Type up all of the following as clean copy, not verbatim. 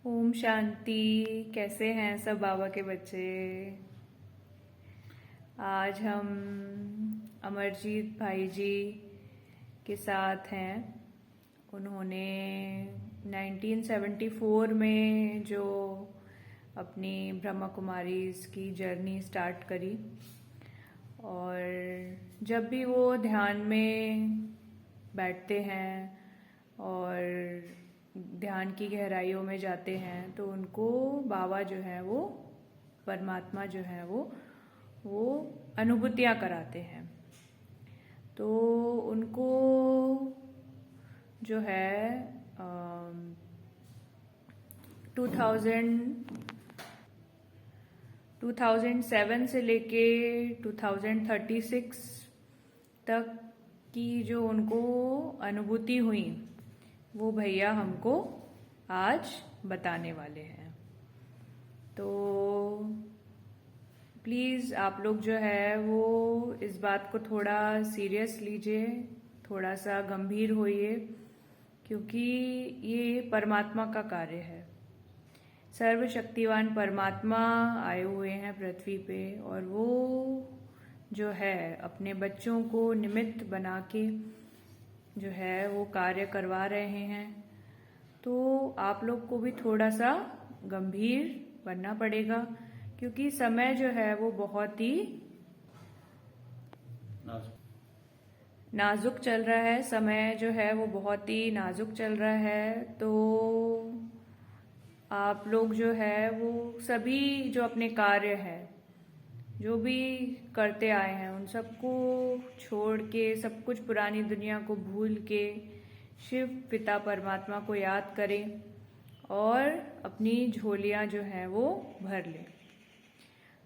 ओम शांति। कैसे हैं सब बाबा के बच्चे। आज हम अमरजीत भाई जी के साथ हैं। उन्होंने 1974 में जो अपनी ब्रह्मा कुमारीज की जर्नी स्टार्ट करी, और जब भी वो ध्यान में बैठते हैं और ध्यान की गहराइयों में जाते हैं तो उनको बाबा जो है वो परमात्मा जो है वो अनुभूतियाँ कराते हैं। तो उनको जो है 2007 से लेके 2036 तक की जो उनको अनुभूति हुई वो भैया हमको आज बताने वाले हैं। तो प्लीज़ आप लोग जो है वो इस बात को थोड़ा सीरियस लीजिए, थोड़ा सा गंभीर होइए, क्योंकि ये परमात्मा का कार्य है। सर्वशक्तिवान परमात्मा आए हुए हैं पृथ्वी पे, और वो जो है अपने बच्चों को निमित्त बना के जो है वो कार्य करवा रहे हैं। तो आप लोग को भी थोड़ा सा गंभीर बनना पड़ेगा, क्योंकि समय जो है वो बहुत ही नाजुक चल रहा है। समय जो है वो बहुत ही नाजुक चल रहा है। तो आप लोग जो है वो सभी जो अपने कार्य है जो भी करते आए हैं उन सबको छोड़ के, सब कुछ पुरानी दुनिया को भूल के शिव पिता परमात्मा को याद करें और अपनी झोलियां जो हैं वो भर लें।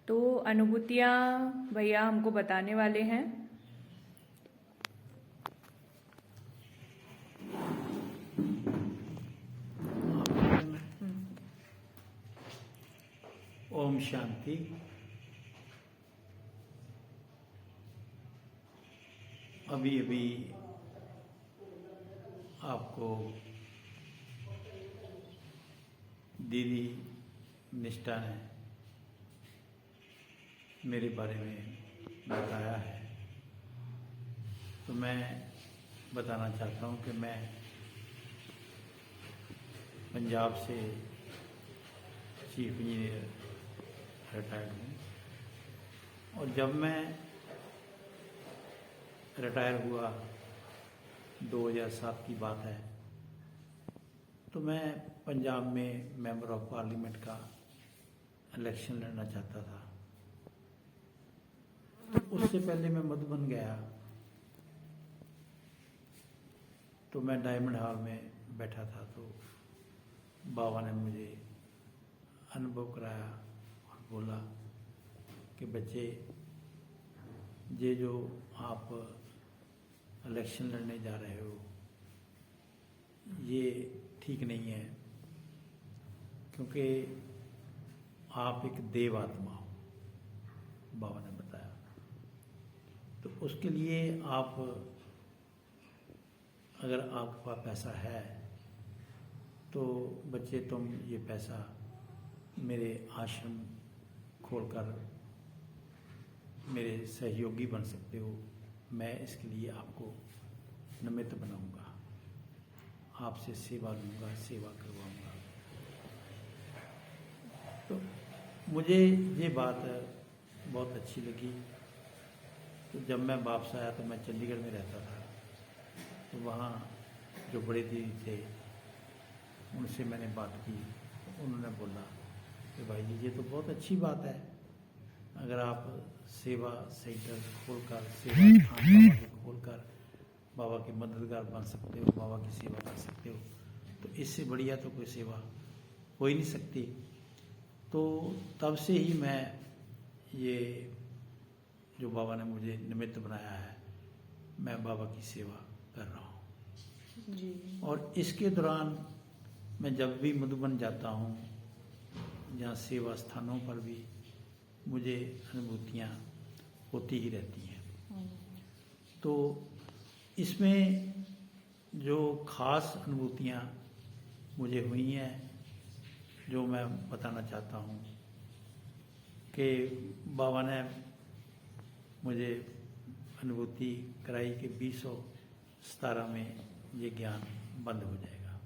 तो अनुभूतियां भैया हमको बताने वाले हैं। ओम शांति। अभी अभी आपको दीदी निष्ठा ने मेरे बारे में बताया है, तो मैं बताना चाहता हूँ कि मैं पंजाब से चीफ इंजीनियर रिटायर्ड हूँ। और जब मैं रिटायर हुआ 2007 की बात है, तो मैं पंजाब में मेंबर ऑफ पार्लियामेंट का इलेक्शन लड़ना चाहता था। तो उससे पहले मैं मधुबन गया, तो मैं डायमंड हॉल में बैठा था, तो बाबा ने मुझे अनुभव कराया और बोला कि बच्चे, ये जो आप इलेक्शन लड़ने जा रहे हो ये ठीक नहीं है, क्योंकि आप एक देव आत्मा हो, बाबा ने बताया। तो उसके लिए आप, अगर आपके पास पैसा है तो बच्चे तुम ये पैसा मेरे आश्रम खोलकर मेरे सहयोगी बन सकते हो। मैं इसके लिए आपको निमित्त बनाऊंगा, आपसे सेवा लूँगा, सेवा करवाऊंगा। तो मुझे ये बात बहुत अच्छी लगी। तो जब मैं वापस आया तो मैं चंडीगढ़ में रहता था, तो वहाँ जो बड़े दीदी थे उनसे मैंने बात की। तो उन्होंने बोला कि भाई जी ये तो बहुत अच्छी बात है, अगर आप सेवा सेंटर खोलकर, सेवा बाबा के खोलकर बाबा के मददगार बन सकते हो, बाबा की सेवा कर सकते हो, तो इससे बढ़िया तो कोई सेवा हो ही नहीं सकती। तो तब से ही मैं ये जो बाबा ने मुझे निमित्त बनाया है, मैं बाबा की सेवा कर रहा हूँ जी। और इसके दौरान मैं जब भी मधुबन जाता हूँ, जहाँ सेवा स्थानों पर भी मुझे अनुभूतियाँ होती ही रहती हैं। तो इसमें जो खास अनुभूतियाँ मुझे हुई हैं जो मैं बताना चाहता हूँ कि बाबा ने मुझे अनुभूति कराई कि 2017 में ये ज्ञान बंद हो जाएगा।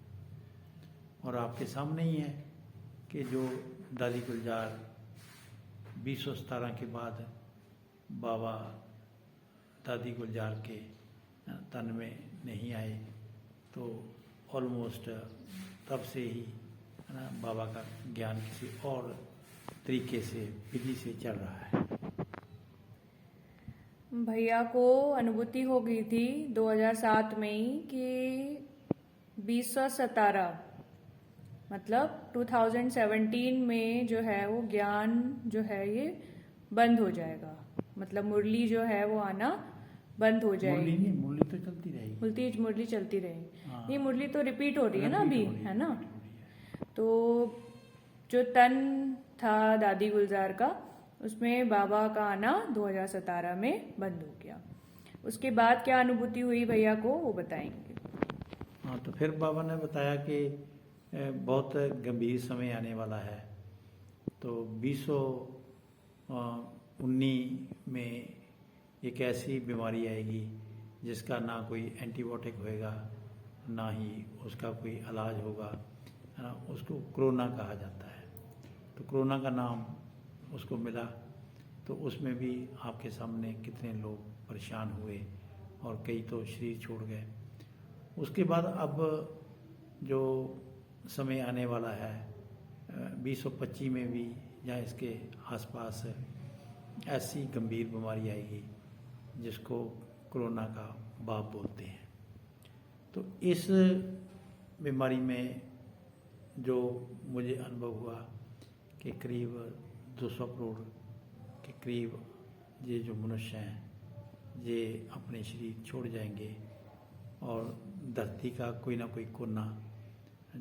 और आपके सामने ही है कि जो दादी गुलजार 2017 के बाद बाबा दादी गुलजार के तन में नहीं आए, तो ऑलमोस्ट तब से ही है ना बाबा का ज्ञान किसी और तरीके से विधि से चल रहा है। भैया को अनुभूति हो गई थी 2007 में ही कि 2017 मतलब 2017 में जो है वो ज्ञान जो है ये बंद हो जाएगा, मतलब मुरली जो है वो आना बंद हो जाएगी। मुरली तो चलती रहेगी, मुरली चलती रहेगी। हाँ। ये मुरली तो रिपीट हो रही है ना अभी, रिपीट हो रही है ना। रिपीट हो रही है। तो जो तन था दादी गुलजार का, उसमें बाबा का आना 2017 में बंद हो गया। उसके बाद क्या अनुभूति हुई भैया को वो बताएंगे। हाँ, तो फिर बाबा ने बताया कि बहुत गंभीर समय आने वाला है। तो 2019 में एक ऐसी बीमारी आएगी जिसका ना कोई एंटीबायोटिक होएगा, ना ही उसका कोई इलाज होगा, है ना। उसको कोरोना कहा जाता है। तो कोरोना का नाम उसको मिला, तो उसमें भी आपके सामने कितने लोग परेशान हुए और कई तो शरीर छोड़ गए। उसके बाद अब जो समय आने वाला है 2025 में भी या इसके आसपास ऐसी गंभीर बीमारी आएगी जिसको कोरोना का बाप बोलते हैं। तो इस बीमारी में जो मुझे अनुभव हुआ कि करीब 200 करोड़ के करीब ये जो मनुष्य हैं ये अपने शरीर छोड़ जाएंगे और धरती का कोई ना कोई कोना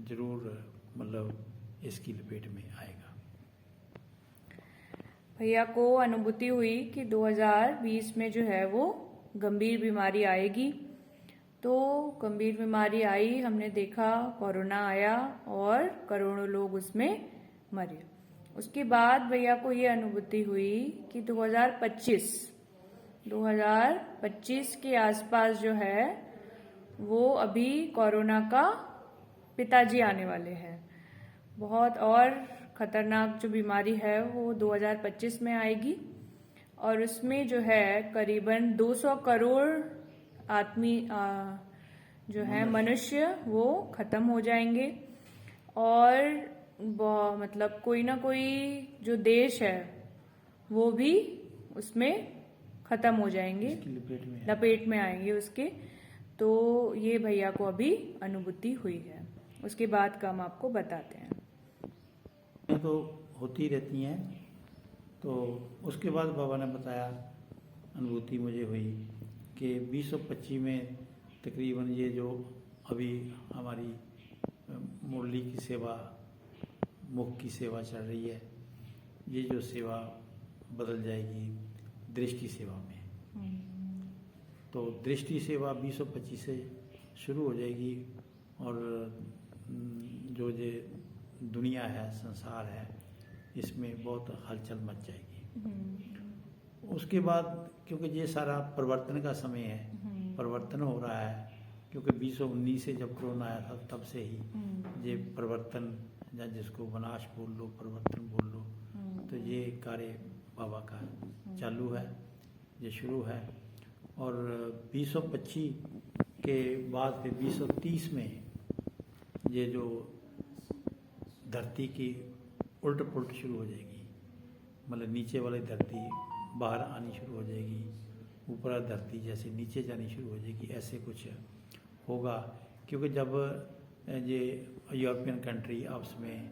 जरूर मतलब इसकी लपेट में आएगा। भैया को अनुभूति हुई कि 2020 में जो है वो गंभीर बीमारी आएगी। तो गंभीर बीमारी आई, हमने देखा कोरोना आया और करोड़ों लोग उसमें मरे। उसके बाद भैया को ये अनुभूति हुई कि 2025 के आसपास जो है वो अभी कोरोना का पिताजी आने वाले हैं। बहुत और खतरनाक जो बीमारी है वो 2025 में आएगी और उसमें जो है करीबन 200 करोड़ आदमी जो है मनुष्य वो खत्म हो जाएंगे और मतलब कोई ना कोई जो देश है वो भी उसमें खत्म हो जाएंगे, लपेट में आएंगे उसके। तो ये भैया को अभी अनुभूति हुई है। उसके बाद का हम आपको बताते हैं। तो होती रहती हैं। तो उसके बाद बाबा ने बताया, अनुभूति मुझे हुई कि 2025 में तकरीबन ये जो अभी हमारी मुरली की सेवा, मुख की सेवा चल रही है, ये जो सेवा बदल जाएगी दृष्टि सेवा में। तो दृष्टि सेवा 2025 से शुरू हो जाएगी और जो ये दुनिया है, संसार है, इसमें बहुत हलचल मच जाएगी। उसके बाद क्योंकि ये सारा परिवर्तन का समय है, परिवर्तन हो रहा है, क्योंकि 2019 से जब कोरोना आया था तब से ही ये परिवर्तन, या जिसको विनाश बोल लो, परिवर्तन बोल लो, तो ये कार्य बाबा का चालू है, ये शुरू है। और 2025 के बाद फिर 2030 में ये जो धरती की उल्ट पुल्ट शुरू हो जाएगी, मतलब नीचे वाली धरती बाहर आनी शुरू हो जाएगी, ऊपर वाली धरती जैसे नीचे जानी शुरू हो जाएगी, ऐसे कुछ होगा। क्योंकि जब ये यूरोपियन कंट्री आपस में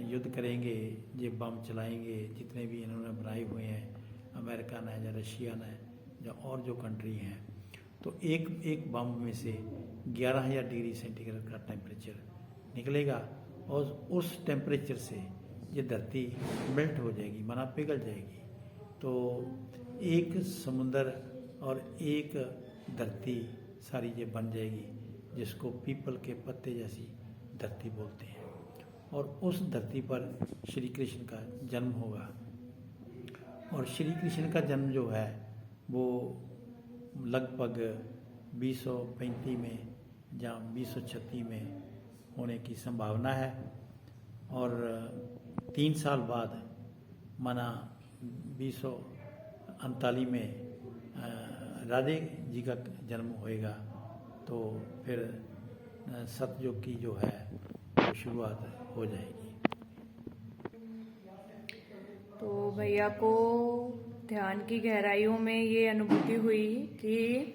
युद्ध करेंगे, ये बम चलाएंगे, जितने भी इन्होंने बनाए हुए हैं, अमेरिका ने या रशिया ने या और जो कंट्री हैं, तो एक बम में से 11,000 डिग्री सेंटीग्रेड का टेम्परेचर निकलेगा और उस टेम्परेचर से ये धरती मेल्ट हो जाएगी, माना पिघल जाएगी। तो एक समुंदर और एक धरती सारी ये बन जाएगी, जिसको पीपल के पत्ते जैसी धरती बोलते हैं। और उस धरती पर श्री कृष्ण का जन्म होगा। और श्री कृष्ण का जन्म जो है वो लगभग 2035 में या 2036 में होने की संभावना है। और 3 साल बाद माना 2039 में राधे जी का जन्म होएगा। तो फिर सतयुग की जो है वो शुरुआत हो जाएगी। तो भैया को ध्यान की गहराइयों में ये अनुभूति हुई कि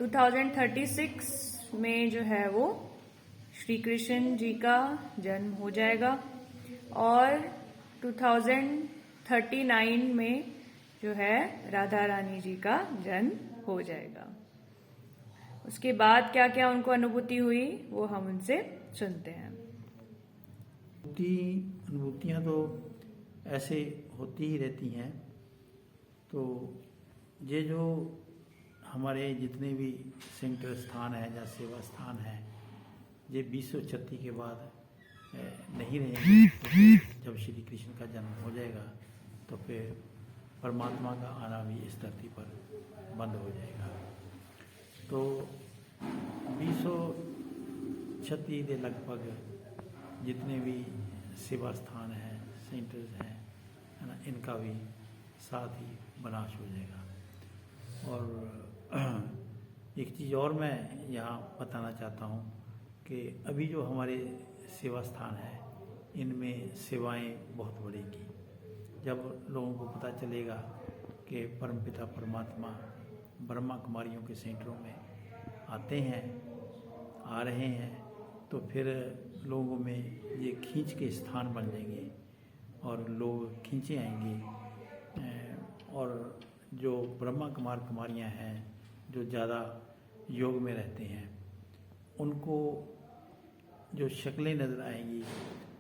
2036 में जो है वो श्री कृष्ण जी का जन्म हो जाएगा और 2039 में जो है राधा रानी जी का जन्म हो जाएगा। उसके बाद क्या क्या उनको अनुभूति हुई वो हम उनसे सुनते हैं। अनुभूतियाँ तो ऐसे होती ही रहती हैं। तो ये जो हमारे जितने भी सेंटर स्थान हैं या सेवा स्थान हैं ये 2036 के बाद नहीं रहेंगे। तो फिर जब श्री कृष्ण का जन्म हो जाएगा तो फिर परमात्मा का आना भी इस धरती पर बंद हो जाएगा। तो 2036 के लगभग जितने भी सेवा स्थान हैं सेंटर्स हैं है ना, इनका भी साथ ही विनाश हो जाएगा। और एक चीज़ और मैं यहाँ बताना चाहता हूँ कि अभी जो हमारे सेवा स्थान है इनमें सेवाएं बहुत बढ़ेंगी। जब लोगों को पता चलेगा कि परमपिता परमात्मा ब्रह्मा कुमारियों के सेंटरों में आते हैं, आ रहे हैं, तो फिर लोगों में ये खींच के स्थान बन जाएंगे और लोग खींचे आएंगे। और जो ब्रह्मा कुमार कुमारियाँ हैं जो ज़्यादा योग में रहते हैं उनको जो शक्लें नज़र आएंगी,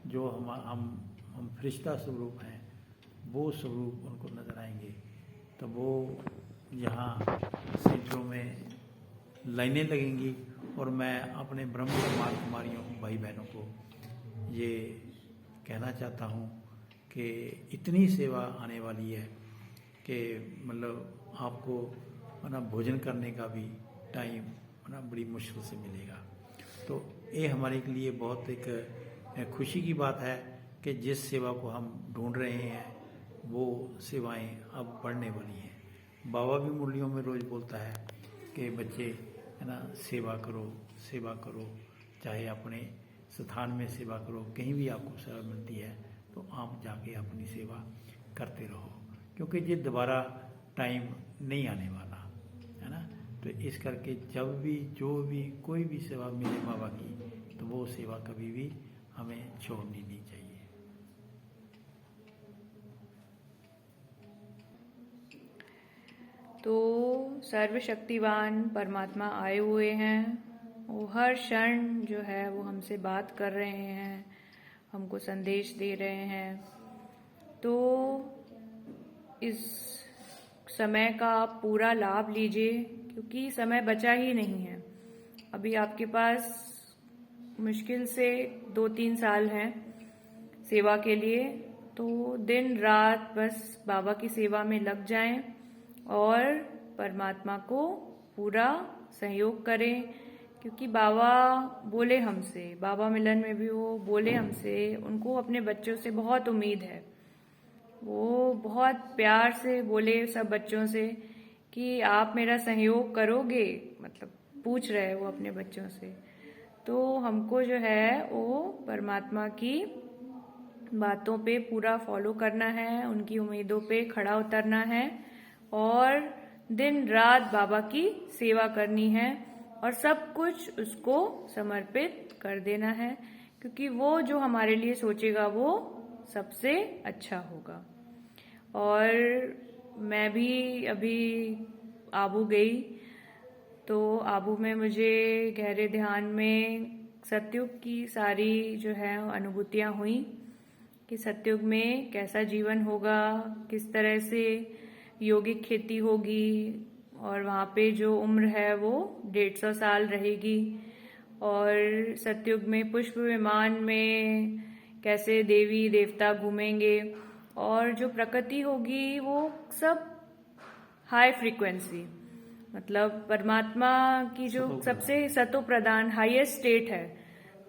जो हम फरिश्ता स्वरूप हैं वो स्वरूप उनको नज़र आएंगे। तो वो यहाँ सेंटरों में लाइनें लगेंगी। और मैं अपने ब्रह्म कुमार कुमारियों भाई बहनों को ये कहना चाहता हूँ कि इतनी सेवा आने वाली है कि मतलब आपको ना भोजन करने का भी टाइम ना बड़ी मुश्किल से मिलेगा। तो ये हमारे के लिए बहुत एक खुशी की बात है कि जिस सेवा को हम ढूंढ रहे हैं वो सेवाएं अब बढ़ने वाली हैं। बाबा भी मुरलियों में रोज़ बोलता है कि बच्चे है ना सेवा करो, चाहे अपने स्थान में सेवा करो, कहीं भी आपको सेवा मिलती है तो आप जाके अपनी सेवा करते रहो, क्योंकि ये दोबारा टाइम नहीं आने वाला है ना। तो इस करके जब भी जो भी कोई भी सेवा मिले बाबा की तो वो सेवा कभी भी हमें छोड़नी नहीं चाहिए। तो सर्वशक्तिवान परमात्मा आए हुए हैं, वो हर क्षण जो है वो हमसे बात कर रहे हैं, हमको संदेश दे रहे हैं। तो इस समय का आप पूरा लाभ लीजिए, क्योंकि समय बचा ही नहीं है। अभी आपके पास मुश्किल से 2-3 साल हैं सेवा के लिए। तो दिन रात बस बाबा की सेवा में लग जाएं और परमात्मा को पूरा सहयोग करें, क्योंकि बाबा बोले हमसे, बाबा मिलन में भी वो बोले हमसे, उनको अपने बच्चों से बहुत उम्मीद है। वो बहुत प्यार से बोले सब बच्चों से कि आप मेरा सहयोग करोगे, मतलब पूछ रहे वो अपने बच्चों से। तो हमको जो है वो परमात्मा की बातों पे पूरा फॉलो करना है, उनकी उम्मीदों पे खड़ा उतरना है और दिन रात बाबा की सेवा करनी है और सब कुछ उसको समर्पित कर देना है, क्योंकि वो जो हमारे लिए सोचेगा वो सबसे अच्छा होगा। और मैं भी अभी आबू गई, तो आबू में मुझे गहरे ध्यान में सतयुग की सारी जो है अनुभूतियाँ हुई कि सतयुग में कैसा जीवन होगा, किस तरह से योगिक खेती होगी और वहाँ पे जो उम्र है वो 150 साल रहेगी। और सतयुग में पुष्प विमान में कैसे देवी देवता घूमेंगे, और जो प्रकृति होगी वो सब हाई फ्रीक्वेंसी, मतलब परमात्मा की जो सबसे सतो प्रधान हाईएस्ट स्टेट है।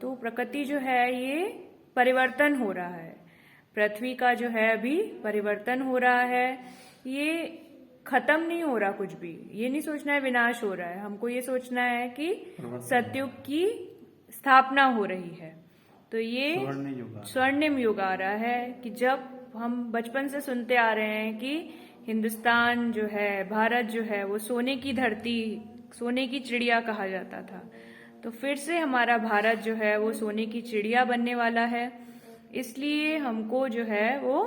तो प्रकृति जो है ये परिवर्तन हो रहा है, पृथ्वी का जो है अभी परिवर्तन हो रहा है। ये खत्म नहीं हो रहा कुछ भी, ये नहीं सोचना है विनाश हो रहा है, हमको ये सोचना है कि सतयुग की स्थापना हो रही है। तो ये स्वर्णिम युग आ रहा है कि जब हम बचपन से सुनते आ रहे हैं कि हिंदुस्तान जो है, भारत जो है वो सोने की धरती, सोने की चिड़िया कहा जाता था। तो फिर से हमारा भारत जो है वो सोने की चिड़िया बनने वाला है। इसलिए हमको जो है वो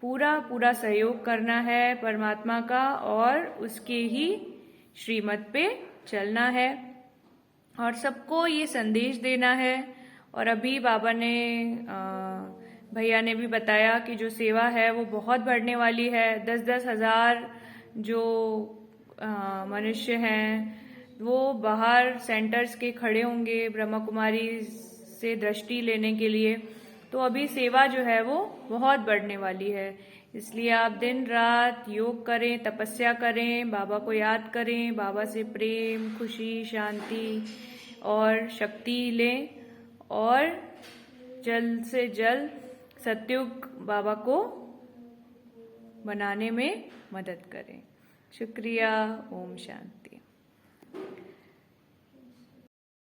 पूरा सहयोग करना है परमात्मा का, और उसके ही श्रीमत पे चलना है और सबको ये संदेश देना है। और अभी बाबा ने भैया ने भी बताया कि जो सेवा है वो बहुत बढ़ने वाली है। 10-10 हजार जो मनुष्य हैं वो बाहर सेंटर्स के खड़े होंगे ब्रह्मा कुमारी से दृष्टि लेने के लिए। तो अभी सेवा जो है वो बहुत बढ़ने वाली है। इसलिए आप दिन रात योग करें, तपस्या करें, बाबा को याद करें, बाबा से प्रेम, खुशी, शांति और शक्ति लें, और जल्द से जल्द सतयुग बाबा को बनाने में मदद करें। शुक्रिया। ओम शांति।